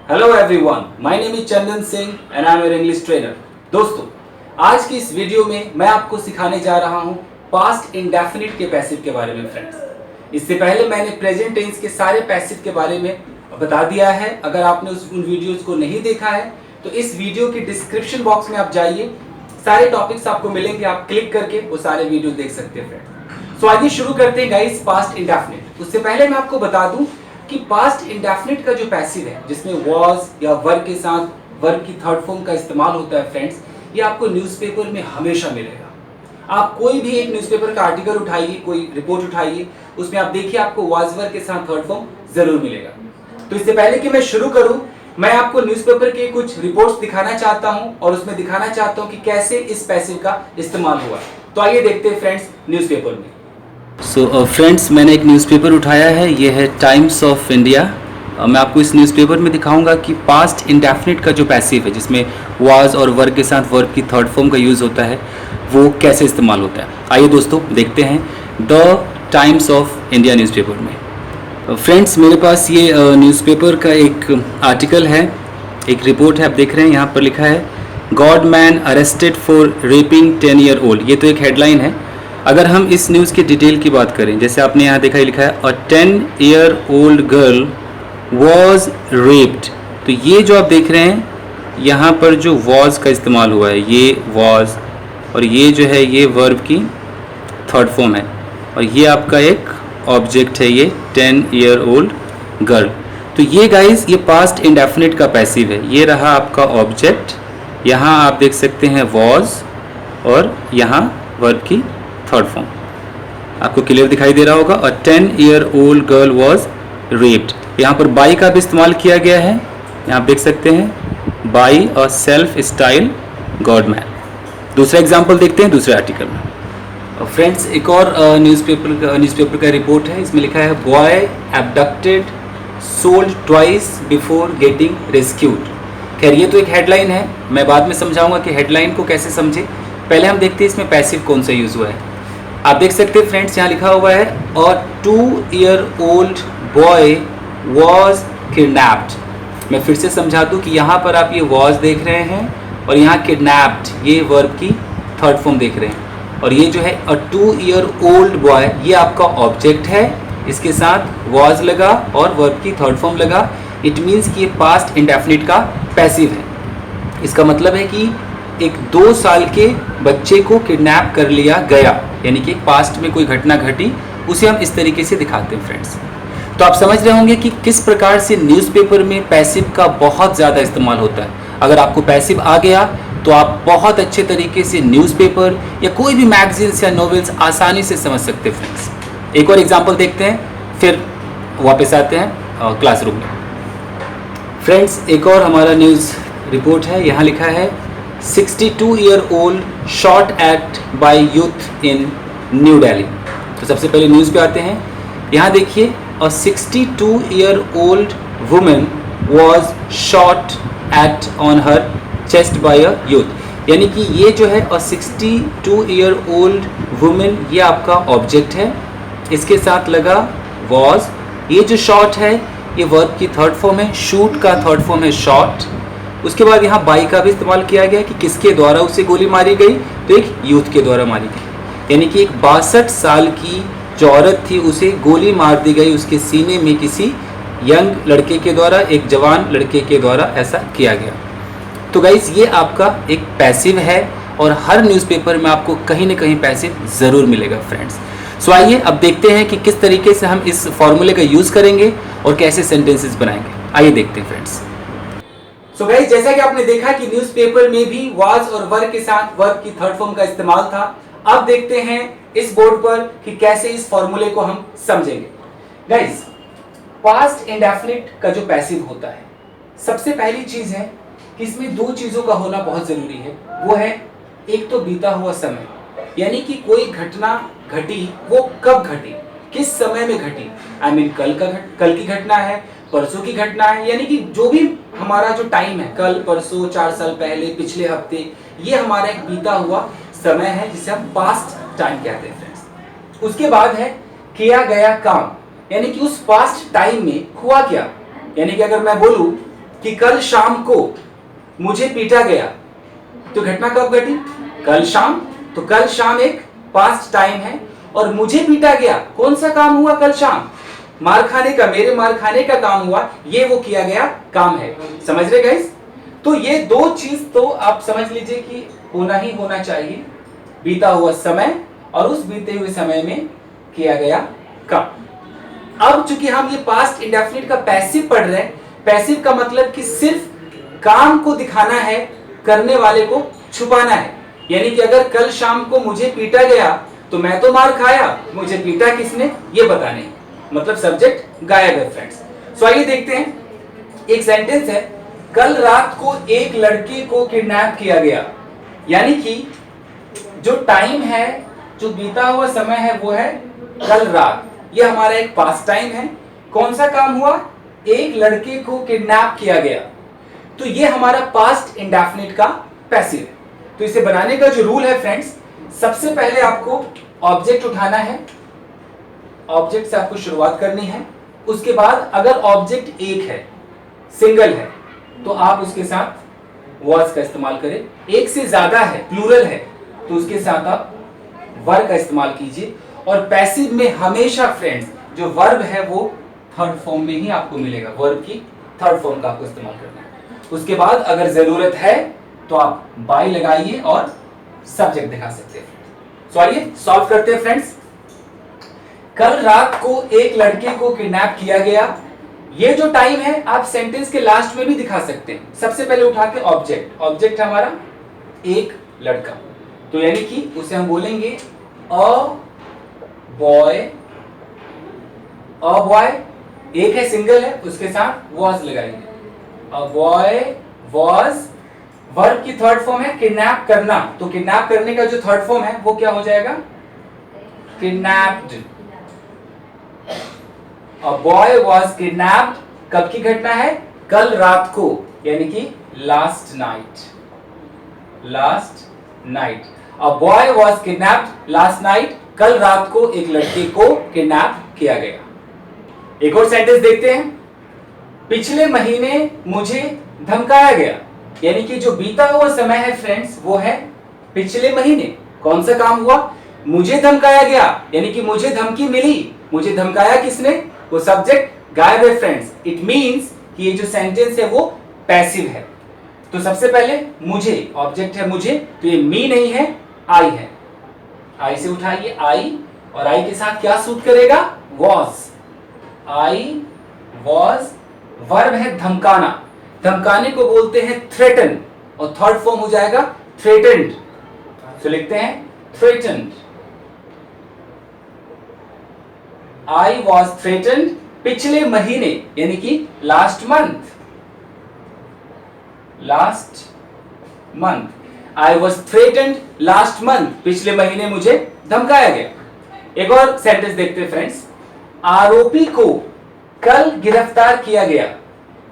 Hello everyone, my name is Chandan Singh and I am your English trainer. दोस्तों, आज की इस वीडियो में मैं आपको सिखाने जा रहा हूं पास्ट इंडेफिनिट के पैसिव के बारे में फ्रेंड्स। इससे पहले मैंने प्रेजेंट टेंस के सारे पैसिव के बारे में बता दिया है। अगर आपने उन वीडियोस को नहीं देखा है तो इस वीडियो के डिस्क्रिप्शन बॉक्स में आप जाइए, सारे टॉपिक्स आपको मिलेंगे, आप क्लिक करके वो सारे वीडियो देख सकते हैं फ्रेंड्स। सो आइए शुरू करते हैं गाइस पास्ट इंडेफिनिट। उससे पहले मैं आपको बता दूं कि पास्ट इंडेफिनिट का जो पैसिव है जिसमें वॉज या वर्ब के साथ वर्ब की थर्ड फॉर्म का इस्तेमाल होता है फ्रेंड्स, ये आपको न्यूज़पेपर में हमेशा मिलेगा। आप कोई भी एक न्यूज़पेपर का आर्टिकल उठाइए, कोई रिपोर्ट उठाइए, उसमें आप देखिए आपको वॉज वर्ब के साथ थर्ड फॉर्म जरूर मिलेगा। तो इससे पहले कि मैं शुरू करूं, मैं आपको न्यूज़पेपर के कुछ रिपोर्ट्स दिखाना चाहता हूं और उसमें दिखाना चाहता हूं कि कैसे इस पैसिव का इस्तेमाल हुआ। तो आइए देखते हैं फ्रेंड्स न्यूज़पेपर में। सो फ्रेंड्स, मैंने एक न्यूज़पेपर उठाया है, ये है टाइम्स ऑफ इंडिया। मैं आपको इस न्यूज़पेपर में दिखाऊंगा कि पास्ट इंडेफिनिट का जो पैसिव है जिसमें वाज और वर्ब के साथ वर्ब की थर्ड फॉर्म का यूज़ होता है वो कैसे इस्तेमाल होता है। आइए दोस्तों देखते हैं the times of India newspaper में। फ्रेंड्स, मेरे पास ये न्यूज़पेपर का एक आर्टिकल है, एक रिपोर्ट है, आप देख रहे हैं यहाँ पर लिखा है God man arrested for rapping 10 year old. ये तो एक हेडलाइन है। अगर हम इस न्यूज़ की डिटेल की बात करें, जैसे आपने यहाँ देखा लिखा है अ 10 year old girl was raped, तो ये जो आप देख रहे हैं यहाँ पर जो वॉज का इस्तेमाल हुआ है, ये वॉज और ये जो है ये वर्ब की थर्ड फॉर्म है और ये आपका एक ऑब्जेक्ट है, ये 10 ईयर ओल्ड गर्ल। तो ये गाइस ये पास्ट इंडेफिनिट का पैसिव है। ये रहा आपका ऑब्जेक्ट, यहाँ आप देख सकते हैं वॉज और यहाँ वर्ब की थर्ड फॉर्म। आपको क्लियर दिखाई दे रहा होगा। और 10 year old girl was raped, यहाँ पर बाई का भी इस्तेमाल किया गया है, यहाँ आप देख सकते हैं बाई और सेल्फ स्टाइल गॉडमैन। दूसरा एग्जाम्पल देखते हैं दूसरे आर्टिकल में। फ्रेंड्स, एक और न्यूज़पेपर का रिपोर्ट है, इसमें लिखा है boy abducted sold twice before getting rescued. खैर ये तो एक हेडलाइन है, मैं बाद में समझाऊंगा कि हेडलाइन को कैसे समझे। पहले हम देखते हैं इसमें पैसिव कौन सा यूज़ हुआ है। आप देख सकते हैं फ्रेंड्स, यहाँ लिखा हुआ है और 2 year old boy was kidnapped. मैं फिर से समझा दूँ कि यहाँ पर आप ये वॉज देख रहे हैं और यहाँ किडनैप्ड ये वर्ब की थर्ड फॉर्म देख रहे हैं। और ये जो है अ 2 ईयर ओल्ड बॉय ये आपका ऑब्जेक्ट है, इसके साथ वॉज लगा और वर्ब की थर्ड फॉर्म लगा। इट मीन्स कि ये पास्ट इंडेफिनिट का पैसिव है। इसका मतलब है कि एक 2 साल के बच्चे को किडनैप कर लिया गया, यानी कि पास्ट में कोई घटना घटी, उसे हम इस तरीके से दिखाते हैं फ्रेंड्स। तो आप समझ रहे होंगे कि किस प्रकार से न्यूज़पेपर में पैसिव का बहुत ज़्यादा इस्तेमाल होता है। अगर आपको पैसिव आ गया तो आप बहुत अच्छे तरीके से न्यूज़पेपर या कोई भी मैगजीन्स या नॉवेल्स आसानी से समझ सकते हैं फ्रेंड्स। एक और एग्जाम्पल देखते हैं, फिर वापस आते हैं क्लासरूम में। फ्रेंड्स, एक और हमारा न्यूज़ रिपोर्ट है, यहाँ लिखा है 62 year old shot at by youth in New Delhi. तो सबसे पहले न्यूज़ पे आते हैं। यहाँ देखिए a 62 year old women was shot at on her chest by a youth, यानी कि ये जो है अ 62 ईयर ओल्ड वुमेन ये आपका ऑब्जेक्ट है, इसके साथ लगा वॉज। ये जो शॉट है ये वर्ब की थर्ड फॉर्म है, शूट का थर्ड फॉर्म है शॉट। उसके बाद यहाँ बाई का भी इस्तेमाल किया गया कि किसके द्वारा उसे गोली मारी गई, तो एक यूथ के द्वारा मारी गई, यानी कि एक 62 साल की जो औरत थी उसे गोली मार दी गई उसके सीने में किसी यंग लड़के के द्वारा, एक जवान लड़के के द्वारा ऐसा किया गया। तो गाइस ये आपका एक पैसिव है और हर न्यूज़पेपर में आपको कहीं ना कहीं पैसिव ज़रूर मिलेगा फ्रेंड्स। सो आइए अब देखते हैं कि किस तरीके से हम इस फॉर्मूले का यूज़ करेंगे और कैसे सेंटेंसेस बनाएंगे। आइए देखते हैं फ्रेंड्स। सो गाइस, जैसा कि आपने देखा कि न्यूज़पेपर में भी वाज और वर्ब के साथ वर्ब की थर्ड फॉर्म का इस्तेमाल था। अब देखते हैं इस बोर्ड पर कि कैसे इस फॉर्मूले को हम समझेंगे। गाइस, पास्ट इंडेफिनिट का जो पैसिव होता है, सबसे पहली चीज है कि इसमें 2 चीजों का होना बहुत जरूरी है। वो है एक तो बीता हुआ समय, यानी कि कोई घटना घटी वो कब घटी, किस समय में घटी। आई मीन कल की घटना है, परसों की घटना है, यानी कि जो भी हमारा जो टाइम है, कल, परसों, 4 साल पहले, पिछले हफ्ते, ये हमारा एक बीता हुआ समय है जिसे हम पास्ट टाइम कहते हैं फ्रेंड्स। उसके बाद है किया गया काम, यानी कि उस पास्ट टाइम में हुआ क्या। यानी कि अगर मैं बोलूं कि कल शाम को मुझे पीटा गया, तो घटना कब घटी? कल शाम। तो कल शाम एक पास्ट टाइम है, और मुझे पीटा गया, कौन सा काम हुआ कल शाम? मार खाने का, मेरे मार खाने का काम हुआ, ये वो किया गया काम है। समझ रहे गाइस? तो ये दो चीज तो आप समझ लीजिए कि होना ही होना चाहिए, बीता हुआ समय और उस बीते हुए समय में किया गया काम। अब चूंकि हम ये पास्ट इंडेफिनिट का पैसिव पढ़ रहे हैं, पैसिव का मतलब कि सिर्फ काम को दिखाना है, करने वाले को छुपाना है। यानी कि अगर कल शाम को मुझे पीटा गया तो मैं तो मार खाया, मुझे पीटा किसने ये पता नहीं, मतलब सब्जेक्ट गायब है फ्रेंड्स। सो आइए देखते हैं, एक सेंटेंस है, कल रात को एक लड़के को किडनैप किया गया। यानी कि जो टाइम है, जो बीता हुआ समय है वो है कल रात। ये हमारा एक पास्ट टाइम है। कौन सा काम हुआ? एक लड़के को किडनैप किया गया। तो ये हमारा पास्ट इंडेफिनिट का पैसिव है। तो इसे बनाने का जो रूल है फ्रेंड्स, सबसे पहले आपको ऑब्जेक्ट उठाना है, ऑब्जेक्ट से आपको शुरुआत करनी है। उसके बाद अगर ऑब्जेक्ट एक है, सिंगल है, तो आप उसके साथ वाज का इस्तेमाल करें। एक से ज्यादा है, प्लूरल है, तो उसके साथ आप वर्ब का इस्तेमाल कीजिए। और पैसिव में हमेशा फ्रेंड्स जो वर्ब है वो थर्ड फॉर्म में ही आपको मिलेगा, वर्ब की थर्ड फॉर्म का आपको इस्तेमाल करना है। उसके बाद अगर जरूरत है तो आप बाय लगाइए और सब्जेक्ट दिखा सकते हैं। तो आइए सॉल्व करते हैं फ्रेंड्स। कल रात को एक लड़के को किडनैप किया गया। ये जो टाइम है आप सेंटेंस के लास्ट में भी दिखा सकते हैं। सबसे पहले उठा के ऑब्जेक्ट, ऑब्जेक्ट हमारा एक लड़का, तो यानी कि उसे हम बोलेंगे अ बॉय। अ बॉय एक है, सिंगल है, उसके साथ वॉज लगाएंगे। अ बॉय वॉज, वर्ब की थर्ड फॉर्म है किडनैप करना, तो किडनैप करने का जो थर्ड फॉर्म है वो क्या हो जाएगा? Kidnapped. A boy was kidnapped, कब की घटना है? कल रात को, यानी कि last night. Last night. A boy was kidnapped last night, कल रात को एक लड़के को किडनैप किया गया। एक और सेंटेंस देखते हैं, पिछले महीने मुझे धमकाया गया। यानी कि जो बीता हुआ समय है फ्रेंड्स वो है पिछले महीने। कौन सा काम हुआ? मुझे धमकाया गया, यानी कि मुझे धमकी मिली। मुझे धमकाया किसने? वो सब्जेक्ट गायब है फ्रेंड्स। इट मींस कि ये जो सेंटेंस है वो पैसिव है। तो सबसे पहले मुझे, ऑब्जेक्ट है मुझे, तो ये मी नहीं है, आई है। आई से उठाइए आई, और आई के साथ क्या सूट करेगा? वॉज। आई वॉज, वर्ब है धमकाना, धमकाने को बोलते हैं थ्रेटन, और थर्ड फॉर्म हो जाएगा थ्रेटेंड। तो लिखते हैं थ्रेटेंड। आई वॉज थ्रेटेंड पिछले महीने, यानी कि last month. Last month. I was threatened last month, पिछले महीने मुझे धमकाया गया। एक और सेंटेंस देखते हैं फ्रेंड्स, आरोपी को कल गिरफ्तार किया गया।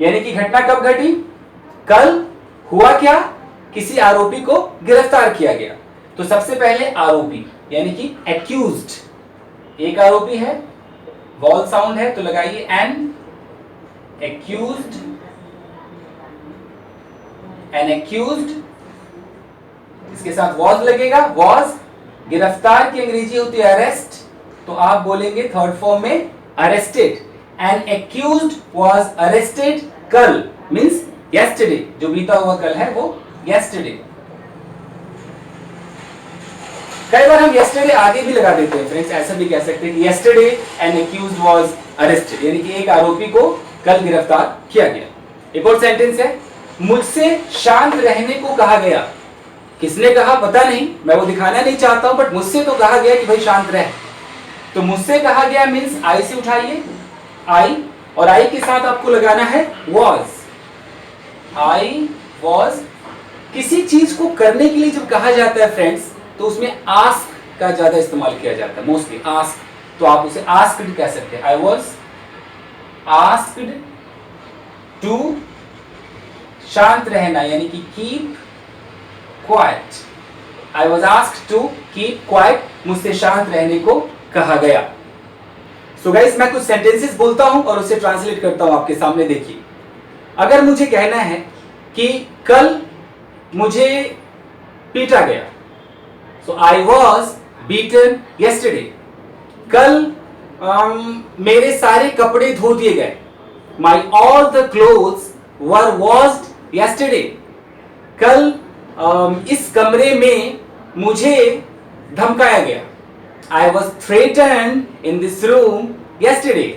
यानी कि घटना कब घटी? कल हुआ क्या? किसी आरोपी को गिरफ्तार किया गया। तो सबसे पहले आरोपी, यानी कि एक्यूज्ड। एक आरोपी है, वॉल साउंड है तो लगाइए एन। एक्यूज्ड, एन एक्यूज्ड, इसके साथ वॉज लगेगा। वॉज, गिरफ्तार की अंग्रेजी होती है अरेस्ट, तो आप बोलेंगे थर्ड फॉर्म में arrested. N accused was arrested कल, मीन्स yesterday, जो बीता हुआ कल है वो yesterday। कई बार हम yesterday आगे भी लगा देते हैं फ्रेंड्स, ऐसा भी कह सकते हैं कि yesterday an accused was arrested, यानी कि एक आरोपी को कल गिरफ्तार किया गया। एक और सेंटेंस है, मुझसे शांत रहने को कहा गया। किसने कहा पता नहीं, मैं वो दिखाना नहीं चाहता हूं, बट मुझसे तो कहा गया कि भाई शांत रह। तो मुझसे कहा गया मीन्स आई से उठाइए आई, और आई के साथ आपको लगाना है was। आई वॉज, किसी चीज को करने के लिए जब कहा जाता है फ्रेंड्स तो उसमें आस्क का ज्यादा इस्तेमाल किया जाता है, मोस्टली आस्क, तो आप उसे आस्क्ड कह सकते हैं। आई वॉज आस्क्ड टू, शांत रहना यानी कि keep quiet. I was asked to keep quiet, मुझसे शांत रहने को कहा गया। सो गाइस मैं कुछ सेंटेंसेस बोलता हूं और उसे ट्रांसलेट करता हूं आपके सामने, देखिए। अगर मुझे कहना है कि कल मुझे पीटा गया, सो आई वॉज बीटन yesterday. कल मेरे सारे कपड़े धो दिए गए, my all the clothes were washed yesterday. कल इस कमरे में मुझे धमकाया गया, I was threatened in this room yesterday.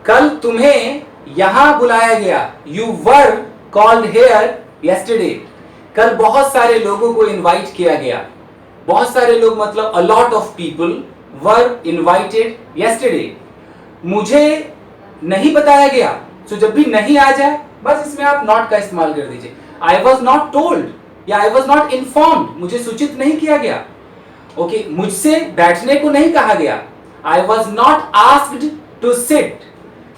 कल तुम्हें यहां बुलाया गया, you were called here yesterday. कल बहुत सारे लोगों को इनवाइट किया गया, बहुत सारे लोग मतलब a lot of people were invited yesterday. मुझे नहीं बताया गया, so जब भी नहीं आ जाए बस इसमें आप not का इस्तेमाल कर दीजिए. I was not told या I was not informed, मुझे सूचित नहीं किया गया. ओके, मुझसे बैठने को नहीं कहा गया, I was not asked to sit.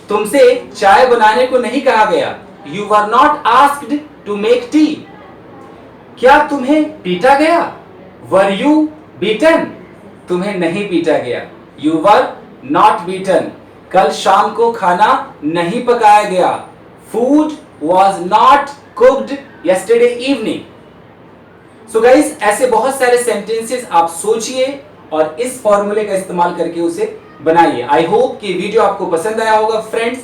तुमसे चाय बनाने को नहीं कहा गया, You were not asked to make tea. क्या तुम्हें पीटा गया? Were you beaten? तुम्हें नहीं पीटा गया, You were not beaten. कल शाम को खाना नहीं पकाया गया, Food was not cooked yesterday evening. So guys, ऐसे बहुत सारे सेंटेंसेस आप सोचिए और इस फॉर्मूले का इस्तेमाल करके उसे बनाइए. आई होप कि वीडियो आपको पसंद आया होगा फ्रेंड्स.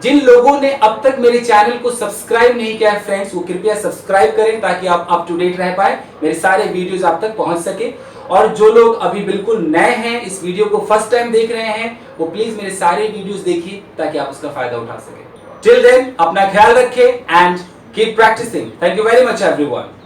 जिन लोगों ने अब तक मेरे चैनल को सब्सक्राइब नहीं किया है फ्रेंड्स, वो कृपया सब्सक्राइब करें ताकि आप अप टू डेट रह पाए, मेरे सारे वीडियोस आप तक पहुंच सके. और जो लोग अभी बिल्कुल नए हैं, इस वीडियो को फर्स्ट टाइम देख रहे हैं, वो प्लीज मेरे सारे वीडियोस देखिए ताकि आप उसका फायदा उठा सके. टिल देन अपना ख्याल रखें and keep practising. Thank you very much everyone.